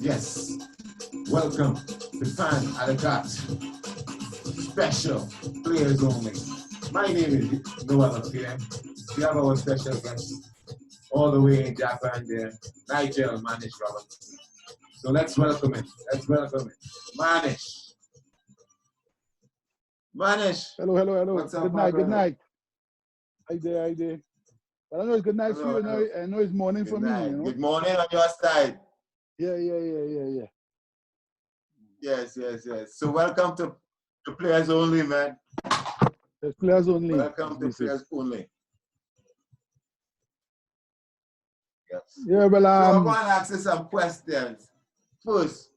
Yes, welcome to Fan à la Carte. Special players only. My name is Noel La Pierre. We have our special guest all the way in Japan there, Nigel MANISH Robinson. So let's welcome him. Let's welcome him. MANISH. MANISH. Hello. What's up, Good my night, brother? good night. Hi there. But I know it's good night for you. I know it's morning for me. You know? Good morning on your side. Yeah. Yes. So welcome to Players Only, man. It's players only. Welcome to Players Only. Yes. Yeah, well, so I'm going to ask you some questions. First,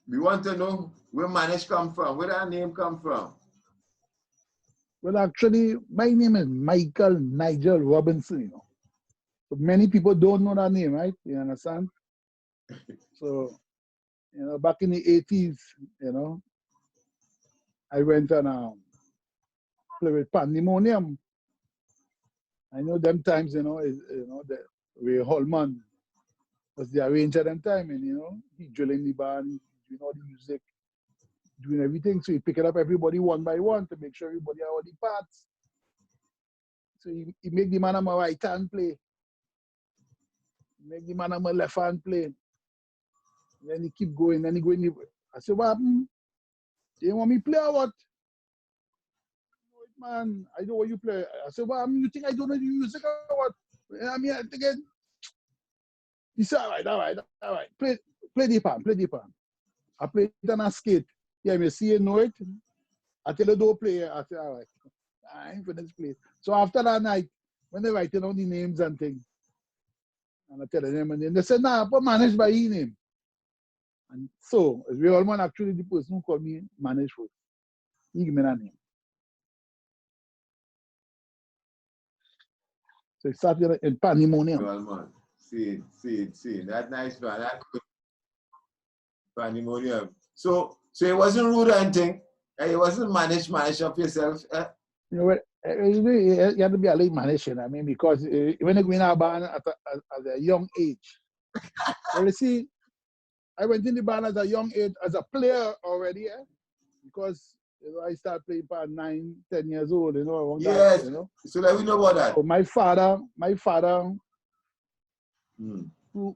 we want to know where MANISH come from. Where that name come from? Well, actually, my name is Michael Nigel Robinson. You know, so many people don't know that name, right? You understand? So, you know, back in the 80s, you know, I went and played with Pandemonium. I know them times, you know, the Ray Holman was the arranger them time, and you know, he drilling the band, doing all the music, doing everything. So he pick it up everybody one by one to make sure everybody have all the parts. So he make the man on my right hand play. He make the man on my left hand play. And then he keep going, then he go in the, I said, what happened? You want me play or what? No, man, I know what you play. I said, what happened? You think I don't know the music or what? I mean, again. He said, all right. Play the pan. I play it on a skate. Yeah, me see you know it. I tell you don't play it. I say, all right. I ain't finished play. So after that night, when they writing down the names and things, and I tell them, and then they said, nah, but managed by his name. And so, as we all man actually the person who called me MANISH first. He give me that name. So it started in Pandemonium. Well, man. See. That nice, man. That good. Pandemonium. So it wasn't rude or anything. It wasn't manage up yourself. You know what? You have to be a late managing. I mean, because when you go in a band at a young age, well, you see, I went in the band at a young age as a player already, because you know I started playing for 9, 10 years old. You know, yes. That, you know. So let me know about that. So my father,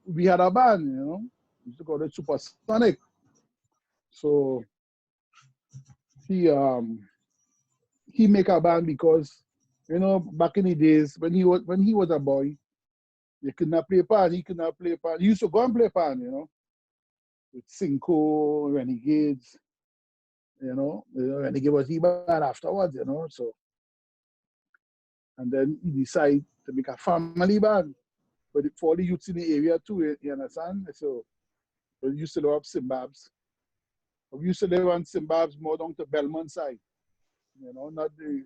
we had a band. You know, we used to call it Supersonic. So he make a band because, you know, back in the days when he was a boy, he could not play pan. He used to go and play pan, you know, with Cinco, Renegades, you know, Renegade was the band afterwards, you know. So, and then he decided to make a family band, but for the youths in the area too, you understand? So we used to live up Zimbabwe. We used to live on Zimbabwe more down to Belmont side. You know, not the,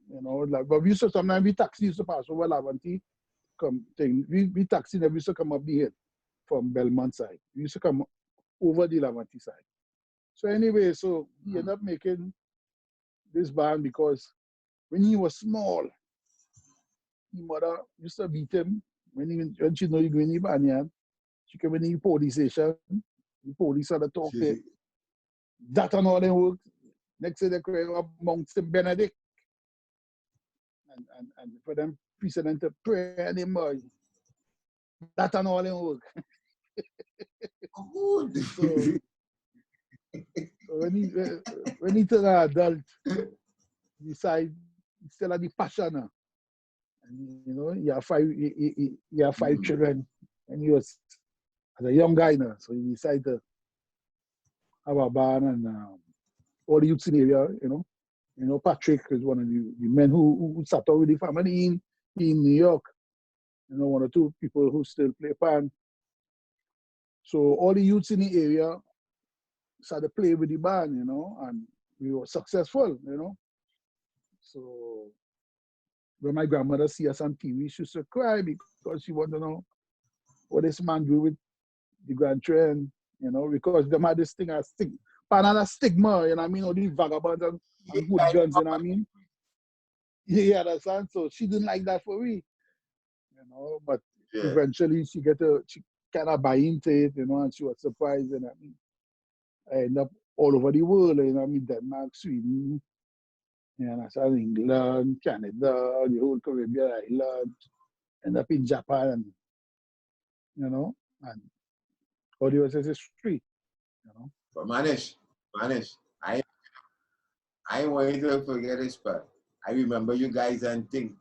you know, like, but we used to sometimes we taxi used to pass over Lavanti, come thing. We taxi never used to come up the hill from Belmont side. We used to come over the Lavanti side. So anyway, so he ended up making this band because when he was small, his mother used to beat him when she know he go in the band, she came in the police station, the police had to talk to him. That and all them work. Next day they cry up Mount St. Benedict. And for them president to pray and him, that and all them work. So when he turned an adult, he decided he still had the passion. And you know, he had five children, and he was as a young guy now, so he decided to have a band and all the youths in the area, you know, Patrick is one of the men who started with the family in New York. You know, 1 or 2 people who still play pan. So all the youths in the area started play with the band, you know, and we were successful, you know. So when my grandmother see us on TV, she used to cry because she wanted to know what this man do with the grandchildren, you know, because them had this thing as pan and a stigma, you know what I mean, all these vagabonds and good guns, you know what I mean. You understand? So she didn't like that for me, but Yeah. eventually she kind of buy into it, and she was surprised, and I end up all over the world, Denmark, Sweden, I started England, Canada, the whole Caribbean island, end up in Japan, and all the rest is history, But Manish, I want you to forget this part. I remember you guys and thing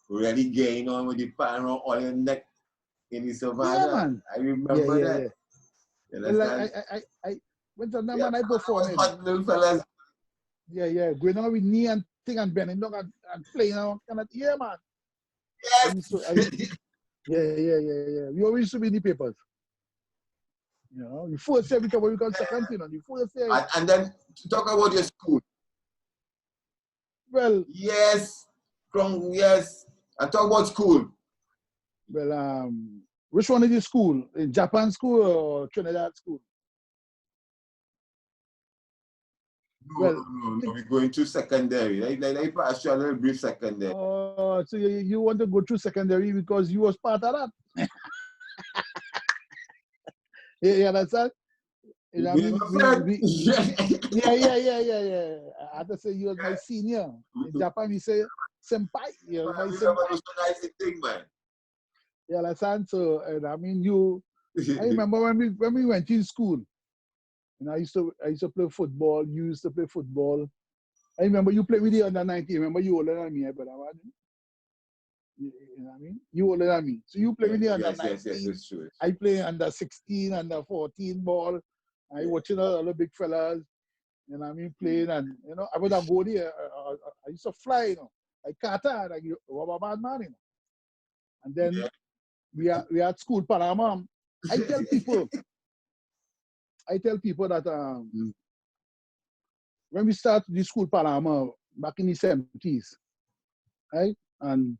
really getting on with the pan around all your neck in the savannah. Yeah, man. I remember that. Yeah. You Well, understand? I went on them and I performed. Hot little fellas. Yeah. Going on with knee and thing and bending down and playing out. Yeah, man. Yes. Yeah. We always used to be in the papers. The first year we come second, the first year. And then talk about your school. Well. Yes. Yes. And talk about school. Well, which one is your school? In Japan school or Trinidad school? No, we're going to secondary. They pass you a little brief secondary. Oh, so you want to go through secondary because you was part of that? You understand? Yeah. I had to say you was my senior. In Japan, we say senpai. You was my senpai. Thing, man. You understand? So, I remember when we went in school, I used to play football. You used to play football. I remember you played with the under 19. Remember you older than me, brother. You know what I mean? You older than me. So you play with the under 19. Yes, it's true. I play under 16, under 14 ball. I watching all the big fellas. Playing and I would have go there. I used to fly, like Carte, like rubber band man, And then we at school Panama. I tell people that when we start the school Panama back in the 70s, right? And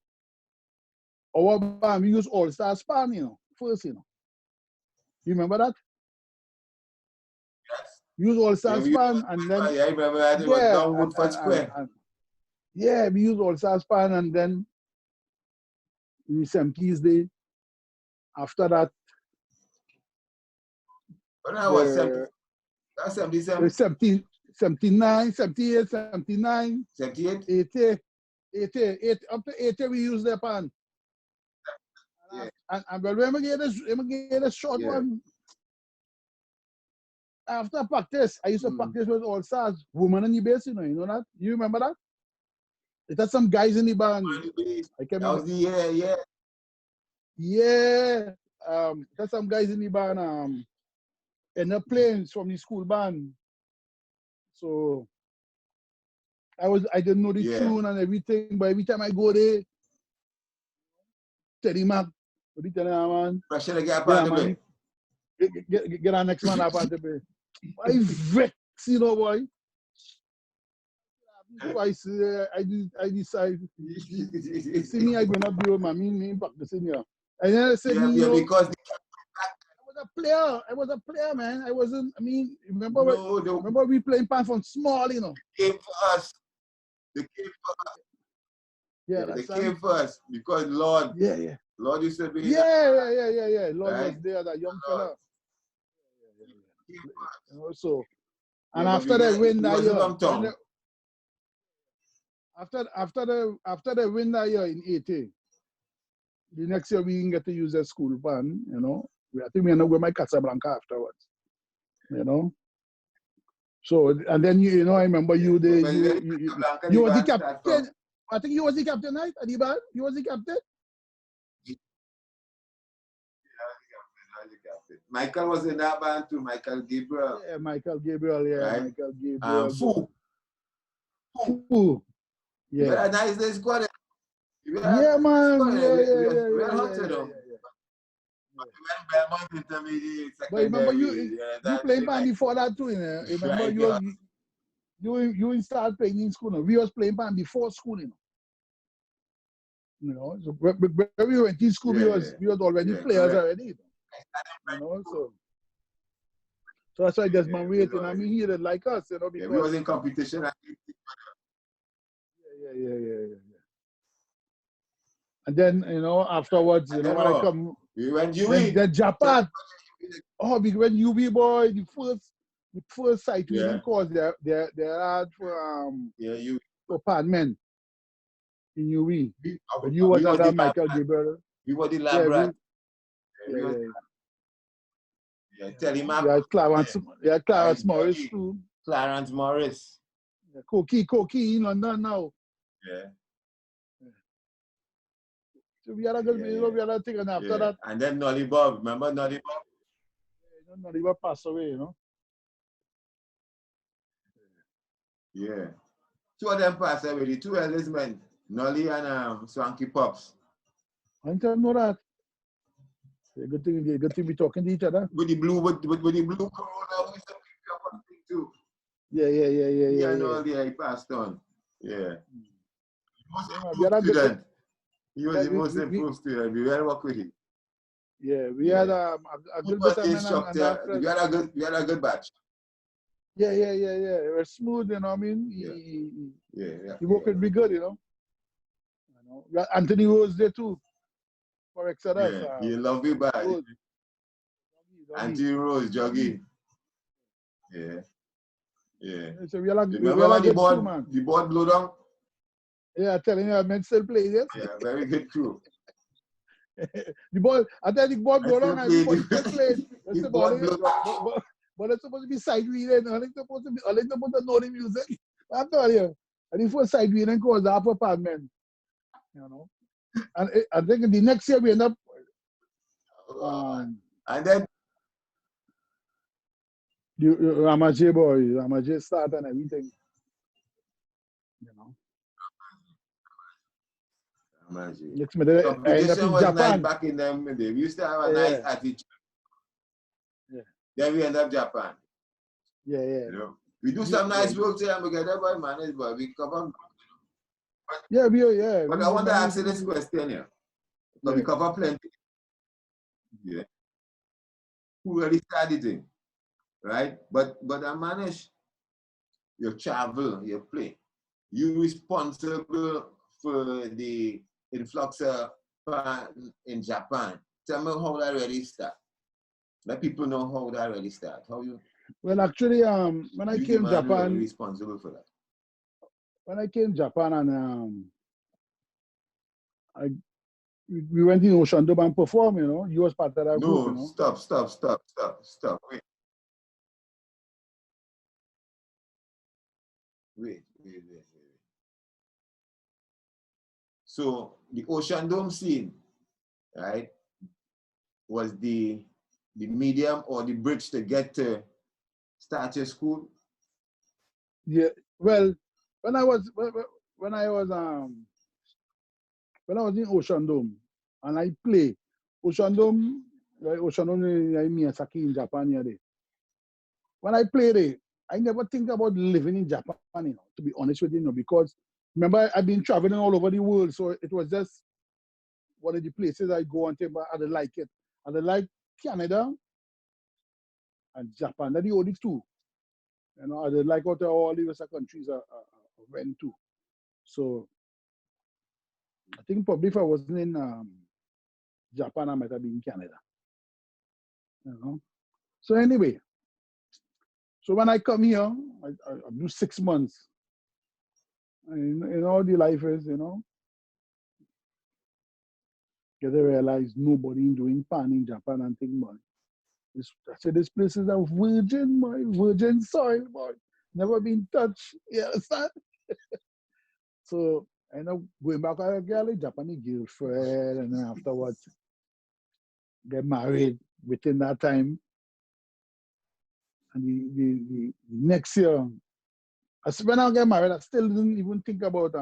our band we use all-star span, first, You remember that? Yes. Use all-star span and then I remember that. It was down Woodford Square. We use all-star span and then in the 70s after that. When I was 77. 79, 78, 79. 78? 80, up to 80 we use the pan. Yeah. And when we get a short one, after practice, I used to practice with all stars, women in the bass, you know that? You remember that? It had some guys in the band. I can't remember. Yeah. There's some guys in the band, and they're playing from the school band. So I didn't know the tune and everything, but every time I go there, tell him, man, what you tell him, man? Pressure to get up on Get our next man up on the bay. I vex, boy. Twice I decide. See me, I going to be with my me practicing here. And then I said, because I was a player, man. I wasn't, remember we playing pan from small, They came for us. They came for us because Lord. Yeah. Lord used to be. Yeah. Lord was there, that young fella. So, and after they win that year, after they win that year in 80, the next year we didn't get to use a school pan, I think we ended up with my Casablanca afterwards, So, and then, I remember you was the captain. I think you was the captain, right? At the band? You was the captain? Michael was in that band too, Michael Gabriel. Yeah, Michael Gabriel, Right? Michael Gabriel. Foo. Yeah. Nice squad. Yeah, man. But remember you played band before that too, Remember you started playing in school. We was playing band before school, So when we went in school, we was already players already. So that's why there's man waiting. He didn't like us, because we was in competition. Yeah. And then, you know, afterwards, you know, when I come, we went UV. then Japan. Oh, we went UV, boy. The first sight reading course they had for pan men in UV. But you was under Michael Gabriel. We were the lab rat. Tell him up. Clarence Morris too. Clarence Morris. Cokie in London now. Yeah. So we had a good, we had a thing, and after that. And then Nolly Bob, remember Nolly Bob? Nolly Bob passed away, you know. Yeah. Two of them passed away, the two eldest men, Nolly and Swanky Pops. I didn't know that. Good thing we talking to each other. With the blue Corona, we used to pick up on thing too. Yeah. Yeah, he passed on. Yeah. He was the most improved student. We were work with him. Yeah, we had a good bit of men. We had a good batch. Yeah. It was smooth, you know what I mean? He worked with me good, you know. Anthony Rose there too. For Exodus. Yeah, he love you back. Anthony Rose, Joggy. Yeah. So we had remember when the board blew down? Yeah, I'm telling you, I meant still play, yes? Yeah, very good crew. The ball, I tell you, the ball blow down and the ball still played. But it's supposed to be side reading. I think supposed to know the music. I'm telling you. And the first side reading was the upper part, man. You know. And I think the next year we end up and then Ramaje start and everything. You know. Next minute, I end up in Japan. Nice back in them days. We used to have a nice attitude. Yeah. Then we end up Japan. Yeah. You know, we do some nice work there and we get up by manage, but we cover. But I want to ask you this question here. So we cover plenty. Yeah. Who really started it? Right? But I manage your travel, your play. You responsible for the influx of in Japan. Tell me how that really start. Let people know how that really start. How you? Well, actually, when I came to Japan, responsible for that. When I came to Japan and we went in Ocean Dome and performed, you know. You was part of that group, you know. Stop. Wait. So the Ocean Dome scene, right, was the medium or the bridge to get to start your school? Yeah. Well, when I was in Ocean Dome and I play Ocean Dome in Miyazaki in Japan here. When I played it, I never think about living in Japan, you know, to be honest with you, because remember I've been traveling all over the world, so it was just one of the places I go and take, but I didn't like it. I didn't like Canada and Japan. They're the only two. You know, I didn't like what all the other countries I went to. So I think probably if I wasn't in Japan, I might have been in Canada. You know. So anyway, so when I come here, I do 6 months. And you know, the life is, you know, get to realize nobody doing pan in Japan and think, boy. I said, this place is a virgin soil, boy. Never been touched. You understand? So I end up going back with a girl, a Japanese girlfriend, and then afterwards get married within that time. And the next year, when I get married, I still didn't even think about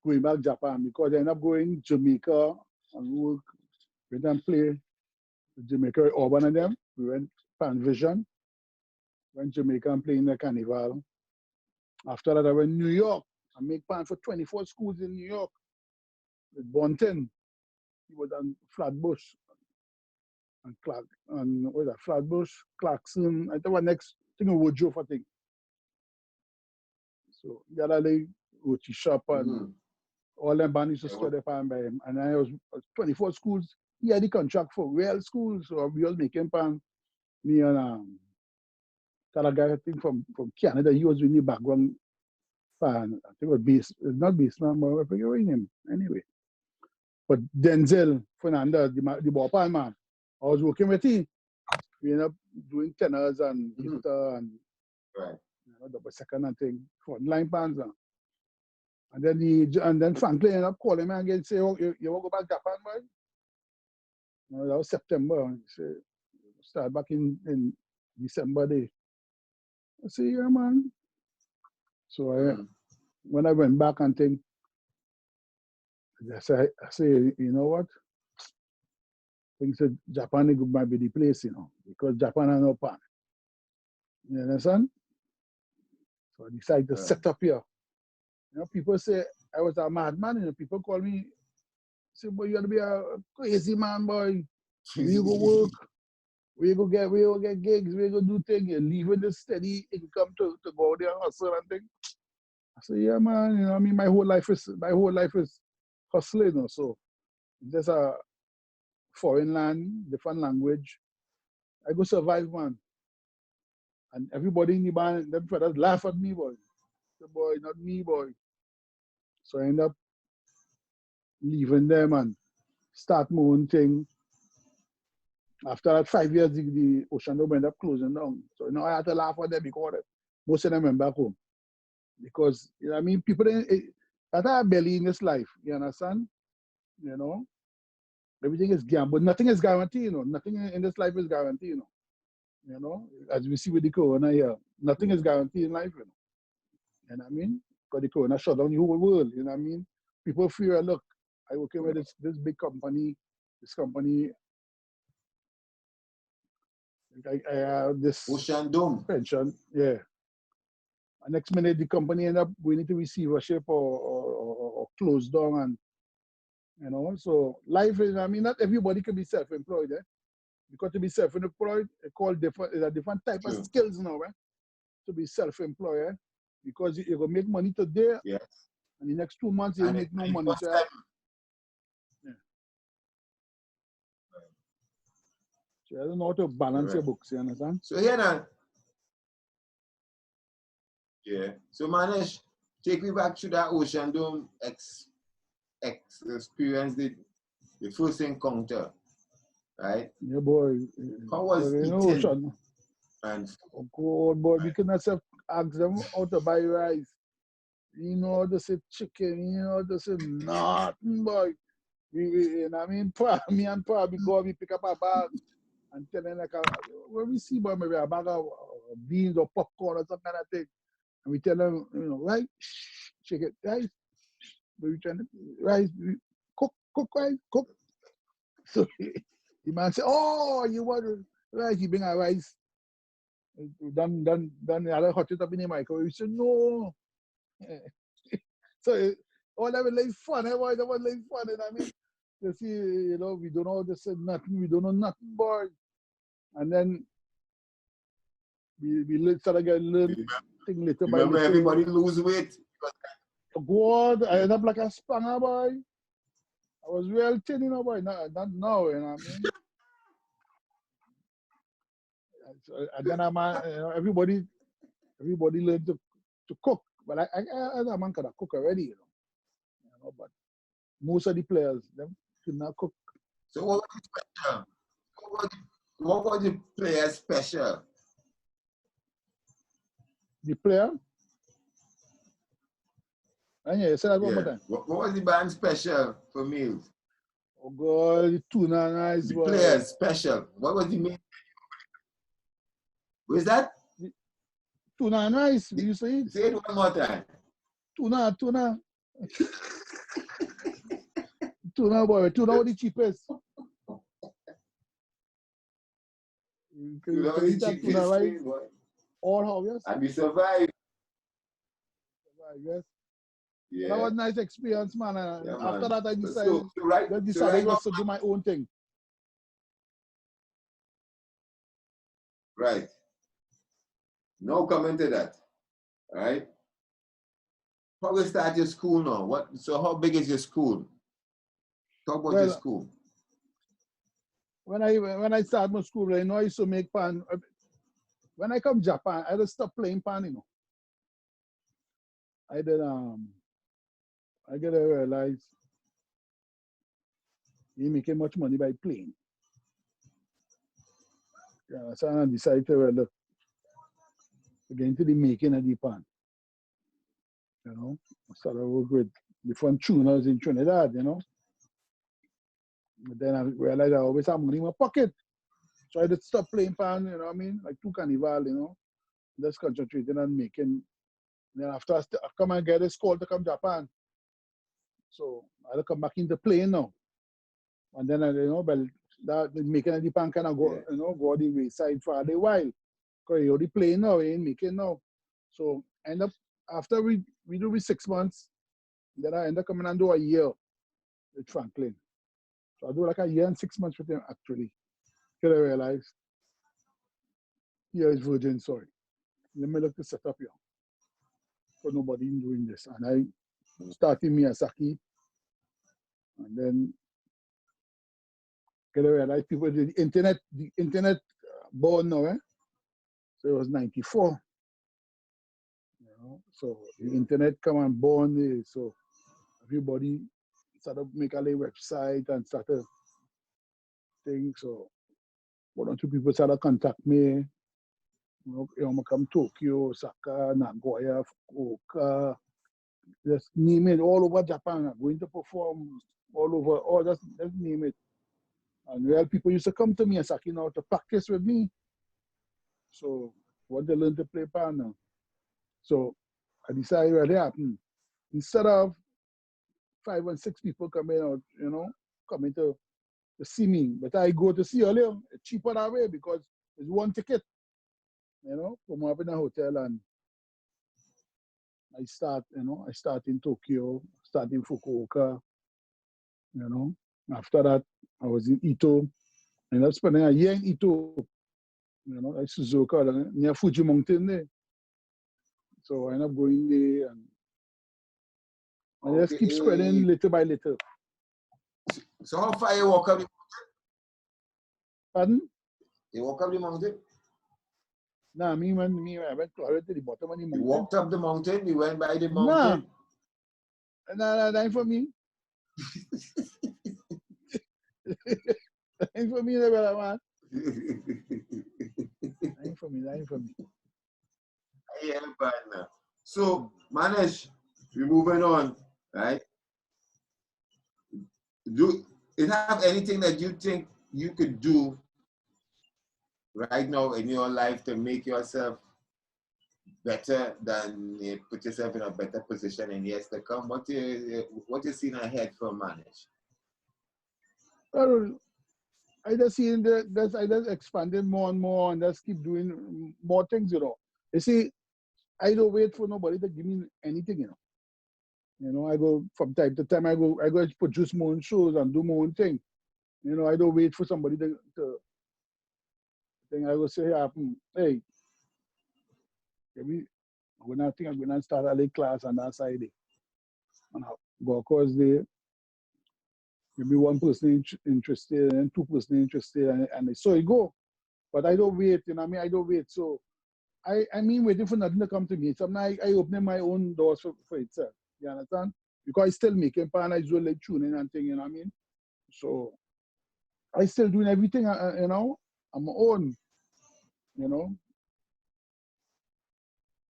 going back to Japan, because I ended up going to Jamaica and work with them, play Jamaica, Auburn and them. We went Pan Vision, went Jamaica and playing the Carnival. After that, I went to New York. I make pan for 24 schools in New York with Bonton. He was on Flatbush and Clark, and what was that? Flatbush, Clarkson. I think what next thing was Woodruff, I think. So, got a like roti shop and All them band used to study pan by him. And I was 24 schools. He had the contract for real schools. So we was making pan. Me and that guy I think from Canada, he was in the background fan. I think it was not baseman, but I forget his name. Anyway. But Denzel Fernandez, the ball pan man, I was working with him. We ended up doing tenors and guitar and double second and thing, front line pans. And then Franklin ended up calling me again and say, oh, you want to go back to Japan, man? That was September. He said, start back in December day. I said, yeah, man. So when I went back and think, I say, you know what? I think that Japan might be the place, because Japan has no pan. You understand? So I decided to set up here. People say I was a madman. People call me, say, boy, you got to be a crazy man, boy. Where you go work? Where you go get gigs? Where you go do things? You're leaving the steady income to go out there and hustle and things. I say, yeah, man. I mean, my whole life is hustling. So just a foreign land, different language. I go survive, man. And everybody in the band, them brothers laugh at me, boy. The boy, not me, boy. So I end up leaving them and start my own thing. After that 5 years, the Ocean Dome ended up closing down. So I had to laugh at them because most of them went back home. Because I mean, people that are belly in this life, you understand? Everything is gamble, but nothing is guaranteed, Nothing in this life is guaranteed, As we see with the corona here, nothing is guaranteed in life, You know what I mean? Because the corona shut down the whole world, you know what I mean? People fear, look, I working with this big company, this I have this Ocean Dome pension, yeah. And next minute the company end up we need to receivership or close down and so life is, I mean, not everybody can be self-employed, Because to be self-employed, it's a different type of skills now, To be self-employed, Because you're gonna make money today, and the next 2 months you'll make no money. So, so I don't know how to balance your books, you understand? So here now. Yeah. So Manish, take me back to that Ocean Dome experience, the first encounter, right? Yeah, boy. How was it? Ocean. And oh God, boy, we cannot ask them how to buy rice. They say chicken, they say nothing, boy. I mean, me and Pa, we pick up a bag and tell them when we see, boy, maybe a bag of beans or popcorn or some kind of thing. And we tell them, right, chicken, rice. We tell them, rice, cook, rice, cook. So the man say, oh, you want rice? You bring a rice. Done, the other hot it up in the microwave. We said, no. So all that was like fun, boy. That was like fun. And I mean, you see, we don't know how to say nothing. We don't know nothing, boy. And then we started getting learn thing little by little. Remember, everybody lose weight. God, I ended up like a spanger, boy. I was real thin, boy. Not now, you know what I mean? And then everybody learned to cook. But I as a man could have cook already, but most of the players, them could not cook. So what was special? What was the player special? The player? And yeah, say that one more time. What was the band special for meals? Oh God, the tuna nice. The players special. What was the main? Was that? Tuna nice. You say it? Say it one more time. Tuna. Tuna, boy. Tuna was the cheapest. You can eat that tuna, right? All how, yes? And we survived. Yes. Yeah. That was a nice experience, man. Yeah, after man. that, I decided to do my own thing. Right. No comment to that. All right. How you start your school now? So how big is your school? Talk about your Well, school. when I start my school, I used to make pan. When I come Japan, I just stop playing pan, I did I get to realize you making much money by playing. Yeah, so I decided to look, get into the making of the pan. I started to work with different tuners in Trinidad, But then I realized I always have money in my pocket. So I just stopped playing pan, like two carnival, just concentrating on making. And then after I come and get this call to come Japan. So I come back into playing now. And then well, that making the pan kind of go, go the wayside for a while. Because you already playing now, you ain't making now. So end up after we do with 6 months, then I end up coming and do a year with Franklin. So I do like a year and 6 months with him actually. Till I realized here is Virgin Soil. Let me look to set up here. For nobody doing this. And I started Miyazaki. And then get realize people the internet born now, So it was 94. So the internet come and born, so everybody started make a little website and started things. So one or two people started contact me. Come Tokyo, Osaka, Nagoya, Fukuoka, just name it, all over Japan. I'm going to perform all over, just name it. And real people used to come to me and Saki now to practice with me. So what they learn to play pan now. So I decided what happened. Instead of 5 and 6 people coming out, coming to see me, but I go to see earlier, it's cheaper that way because it's one ticket, from up in a hotel and I start in Tokyo, start in Fukuoka, After that, I was in Ito. I ended up spending a year in Ito, like Suzuka, near Fuji Mountain there. So I ended up going there and I just keep spreading little by little. So how far you walk up the mountain? Pardon? You walk up the mountain? Nah, I went to the bottom of the mountain. You walked up the mountain, you went by the mountain? Nah, that ain't for me. That ain't for me, brother, man. That ain't for me. Yeah, partner. So, Manish, we're moving on, right? Do you have anything that you think you could do right now in your life to make yourself better than put yourself in a better position in years to come? What you seeing ahead for Manish? Well, I just see I just expanded more and more and just keep doing more things, You see, I don't wait for nobody to give me anything, I go from time to time. I go produce my own shows and do my own thing. I don't wait for somebody to think. I go say, hey, maybe when I think I'm gonna start a class on that side, and I go across there. Maybe one person interested and two person interested, and so it go. But I don't wait, I don't wait. So waiting for nothing to come to me. Sometimes I opening my own doors for itself. You understand? Because I still making pan, I still like tuning and thing, So I still doing everything, on my own,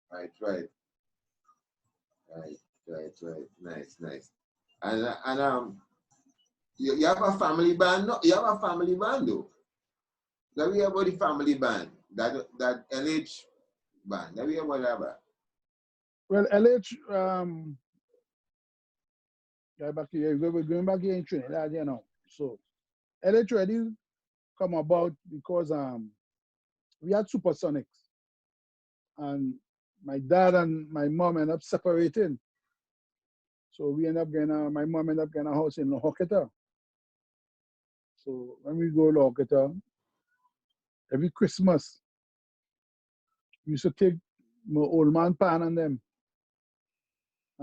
Right. Nice. And you have a family band. No, you have a family band though. Let me hear about the family band. That LH band. Let me hear about that. Well, LH, we're going back here in Trinidad, So LH already come about because we had Supersonics, and my dad and my mom ended up separating. So we end up my mom ended up getting a house in Lohoketa. So when we go to Lohoketa, every Christmas, we used to take my old man pan and them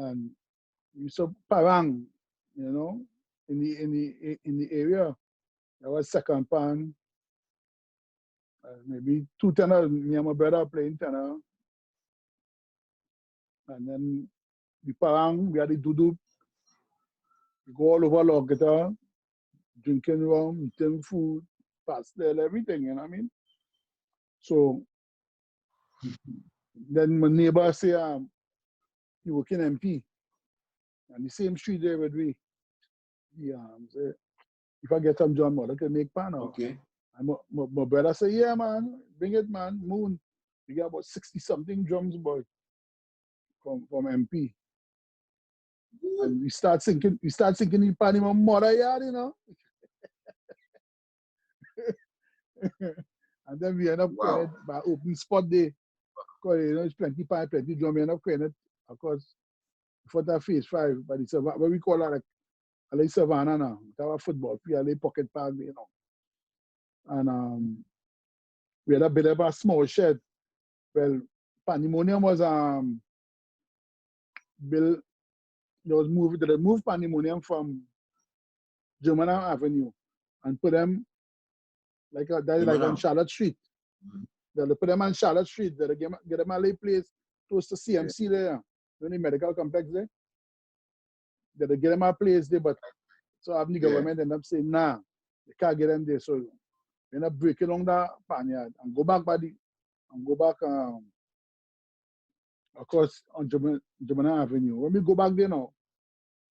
And we saw parang, you know, in the area. There was second pan, maybe two tenor. Me and my brother playing tenor, and then the parang we had the dudu. We go all over log guitar, drinking rum, eating food, pastel, everything. You know what I mean? So then my neighbor say he work in MP, and the same street there with me. He say, if I get some drum, I can make pan. Okay. And my brother say, yeah, man, bring it, man. Moon. We got about 60 something drums, boy, from MP. And we start singing the pan in my mother yard, you know. And then we end up playing it by open spot day. Because you know it's plenty pan, plenty drum, we end up playing it, of course, for that phase 5, but it's what we call that like Savannah now. We have a football field, like pocket park, you know. And we had a bit of a small shed. Well, Pandemonium was built. They moved Pandemonium from German Avenue and put them like on Charlotte Street. They put them on Charlotte Street. They get them a lay place close to CMC there, the medical complex there. They get them a place there, but so the government end up saying, nah, they can't get them there. So we end up breaking along that panyard and go back of course on German Avenue. When we go back there now,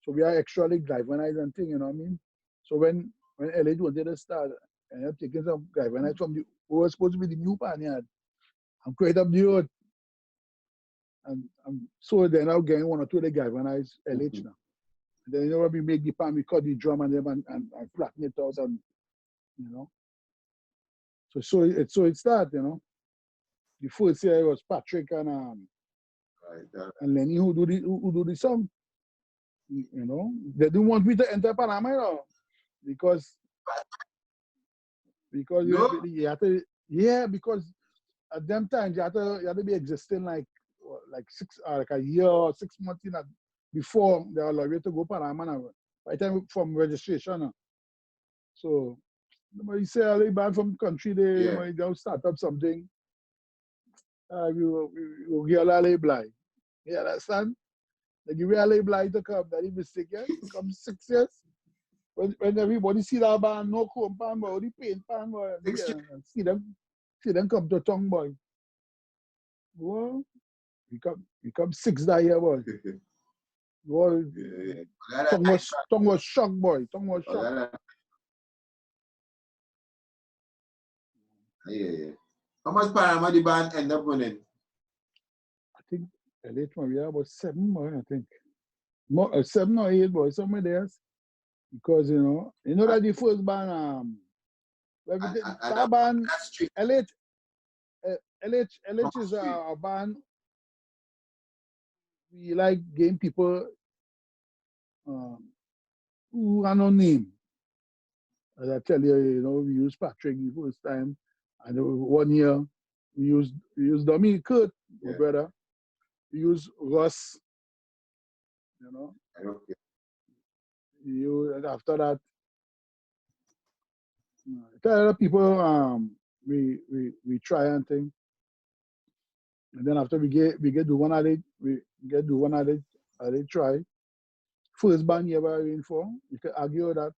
so we are extra like galvanized and thing, you know what I mean? So when LA wanted to start, and I'm taking some galvanized from the who was supposed to be the new panyard, I'm quite up the road. And so they're now getting one or two of the galvanized LH now. And then you know we make the pan, we cut the drum and them and flatten it out, and you know. So it started, you know. The first year it was Patrick and Lenny who do the song. You know, they didn't want me to enter Panama, you know, because No? you have to, because at them times you have to be existing like a year or 6 months before they allow you to go Panama now. By the time from registration. So nobody say they banned from country they don't start up something. We will get a label. You understand? They give you a label to come, that is mistake, yeah? Come 6 years. When everybody see that band, no chrome pan, boy, the paint pan, boy, see them come to tongue, boy. Well, we come 6 that year, boy. Boy, tongue was shocked, boy. Tongue was shocked. Yeah. How much Panama the band end up winning? I think late we have about 7, boy, I think. More, 7 or 8, boy, somewhere there. Because you know that the first band that band LH is a band we like game people who are no name. As I tell you, you know, we used Patrick the first time, and 1 year we used Dummy Carte, my brother. We used Russ, you know. And after that, tell other people we try and thing. And then after we get do one at it, they try. First band you ever in for, you can argue that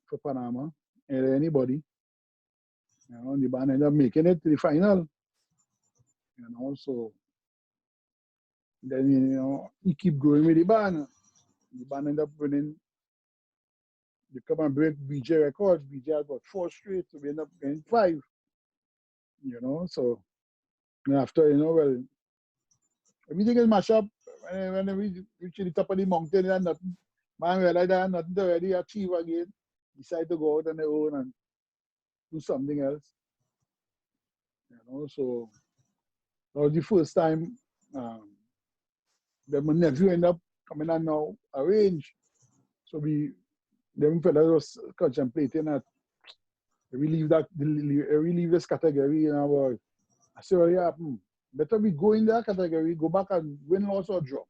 for Panama and anybody. You know, the band ended up making it to the final. You know, so then you know he keep growing with the band. The band ended up winning. They come and break BJ records. BJ had got 4 straight, so we end up getting 5. You know, so after, you know, well, everything is mashed up. When we reach the top of the mountain and nothing, man, realize that nothing to already achieve again. Decide to go out on their own and do something else. You know, so that was the first time that my nephew ended up coming on now arrange. So them fellas was contemplating that we leave this category, you know. I said, well, yeah, better we go in that category, go back and win, loss or draw.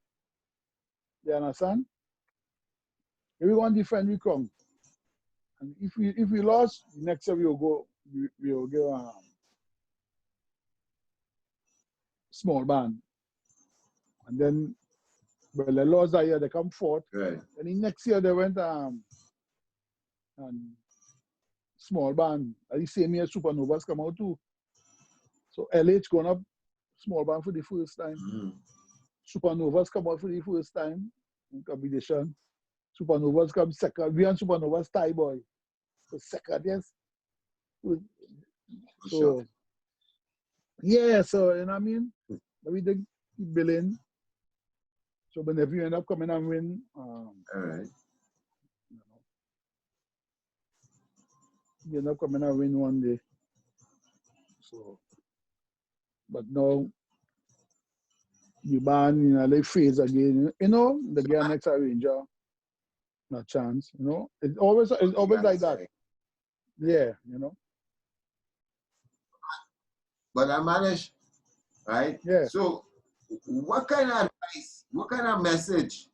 You understand? Everyone different we come. And if we lost, next year we will go small band. And then well they lost that year, they come fourth. Right. And the next year they went and small band. And the same year Supernovas come out too. So LH going up small band for the first time. Mm-hmm. Supernovas come out for the first time in competition. Supernovas come second. We and Supernovas tie boy. So second, yes. So yeah, so you know what I mean? We did keep building. So whenever you end up coming and win, all right. You end up coming and win one day. So but now you ban in a like phase again, you know, the girl next arranger, no chance, you know. It's always like that. Yeah, you know. But I managed, right? Yeah. So what kind of advice, what kind of message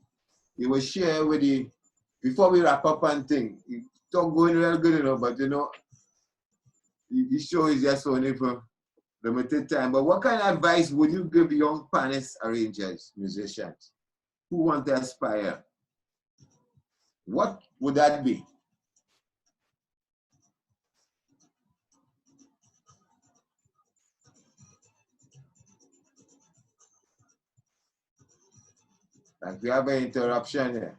you will share with the before we wrap up and thing? It's not going real good enough, but you know, the show is just only for limited time. But what kind of advice would you give young panelists, arrangers, musicians who want to aspire? What would that be? Like we have an interruption here.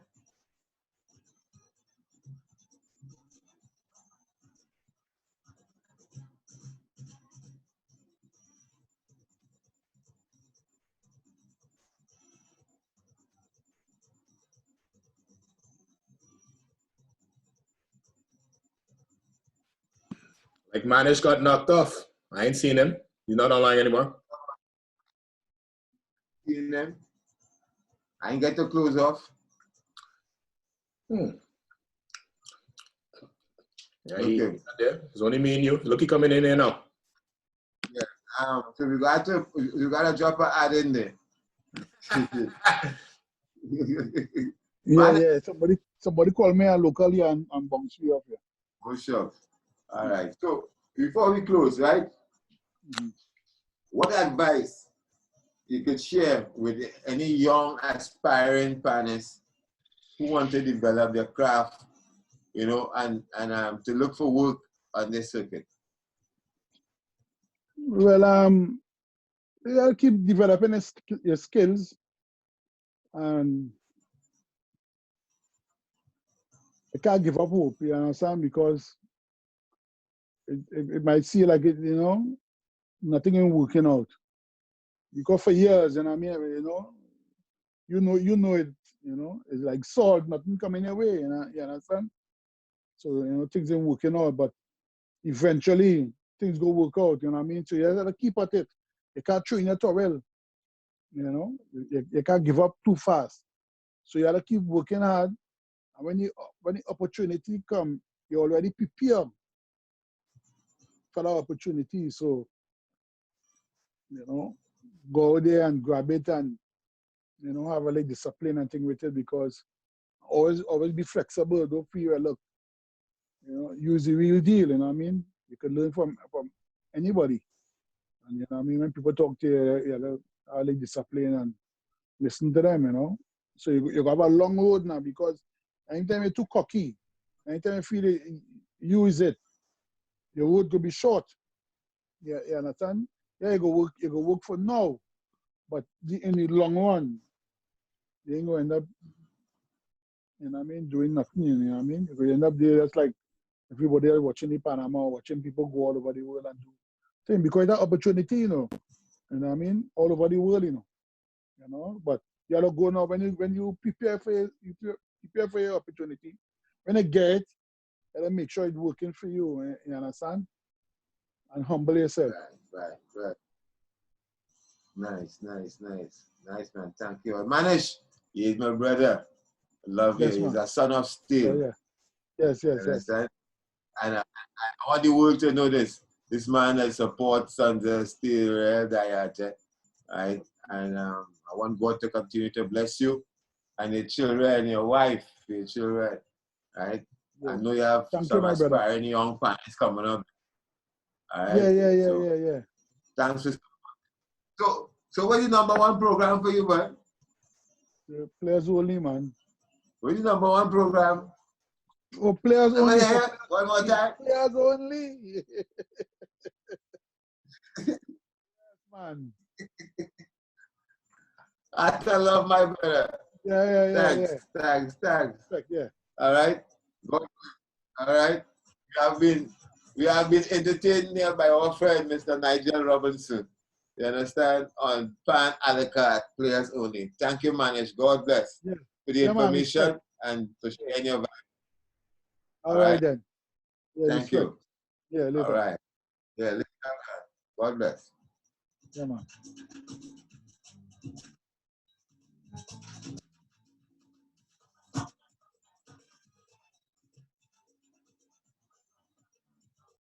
Like Manish got knocked off. I ain't seen him. He's not online anymore. Seeing them? I ain't get to close off. Yeah, Okay. he's not there. It's only me and you. Look, he coming in here now. Yeah. So we gotta drop an ad in there. Yeah. Somebody called me locally and bounce me off here. Good shot. All right. So before we close, right? Mm-hmm. What advice you could share with any young aspiring panelists who want to develop their craft, you know, and to look for work on this circuit? Well, you gotta keep developing your skills, and you can't give up hope. You understand? Because it might seem like it, you know, nothing is working out. Because for years, and I mean, you know it, you know, it's like salt, nothing coming your way. You understand? So you know things ain't working out, but eventually things go work out. You know what I mean? So you gotta keep at it. You can't throw in your towel. You know, you can't give up too fast. So you gotta keep working hard. And when the opportunity come, you already prepared for that opportunity. So, you know, go out there and grab it and, you know, have a like discipline and thing with it, because always be flexible. Don't feel look, you know, use the real deal, you know what I mean? You can learn from anybody. And you know what I mean, when people talk to you, you know, have like discipline and listen to them, you know. So you have a long road now, because anytime you're too cocky, anytime you feel it, use it, your road could be short. You understand? Yeah, you go work for now, but in the long run, you ain't gonna end up, you know what I mean, doing nothing, you know what I mean? You end up there just like everybody else watching the Panama, watching people go all over the world and do things, because that opportunity, you know what I mean, all over the world, you know, but you gotta go now when you prepare for your opportunity. When you get it, you gotta make sure it's working for you. You understand? And humble yourself. Right. Nice, man. Thank you. Manish, he's my brother. I love you. Yes, He's man. a son of steel. Oh, yeah. Yes. Understand? And I want the world to know this. This man that supports Sons of Steel, right? And I want God to continue to bless you. and your children, your wife, your children, right? Yeah. I know you have Thank you, some my brother. aspiring young parents coming up. All right? Yeah. Thanks for so what's the #1 program for you, man? Players only, man. What's the #1 program? Oh, players only. One more time. Players only. Man. I love my brother. Yeah. Thanks. Yeah. All right. All right. We have been entertained here by our friend Mr. Nigel Robinson. You understand? On Pan a la carte, players only. Thank you, Manish. God bless for the information and for sharing your vibe. All right then. Yeah, Thank you. Yeah, later. All right. Yeah, later. God bless. Yeah, man.